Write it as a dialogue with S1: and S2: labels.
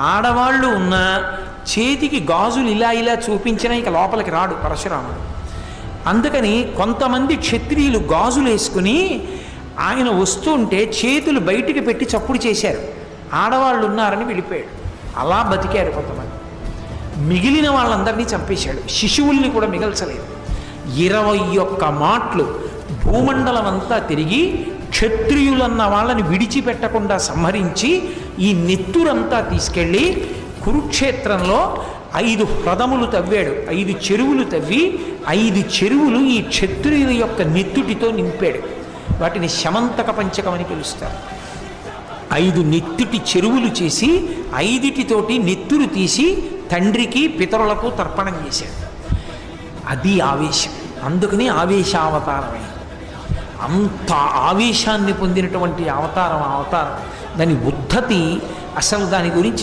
S1: ఆడవాళ్ళు ఉన్న చేతికి గాజులు ఇలా ఇలా చూపించినా ఇక లోపలికి రాడు పరశురాముడు. అందుకని కొంతమంది క్షత్రియులు గాజులు వేసుకుని ఆయన వస్తుంటే చేతులు బయటికి పెట్టి చప్పుడు చేశారు. ఆడవాళ్ళు ఉన్నారని వెళ్ళిపోయాడు. అలా బతికారు కొంతమంది. మిగిలిన వాళ్ళందరినీ చంపేశాడు. శిశువుల్ని కూడా మిగల్చలేదు. 21 మాటలు భూమండలం అంతా తిరిగి క్షత్రియులన్న వాళ్ళని విడిచిపెట్టకుండా సంహరించి ఈ నెత్తురంతా తీసుకెళ్ళి కురుక్షేత్రంలో 5 హ్రదములు తవ్వాడు. 5 చెరువులు తవ్వి 5 చెరువులు ఈ క్షత్రియుల యొక్క నెత్తుటితో నింపాడు. వాటిని శమంతక పంచకం అని పిలుస్తారు. 5 నెత్తుటి చెరువులు చేసి 5 నెత్తురు తీసి తండ్రికి పితరులకు తర్పణం చేశాడు. అది ఆవేశం. అందుకని ఆవేశావతారమే. అంత ఆవేశాన్ని పొందినటువంటి అవతారం. దాని ఉద్ధతి అసలు దాని గురించి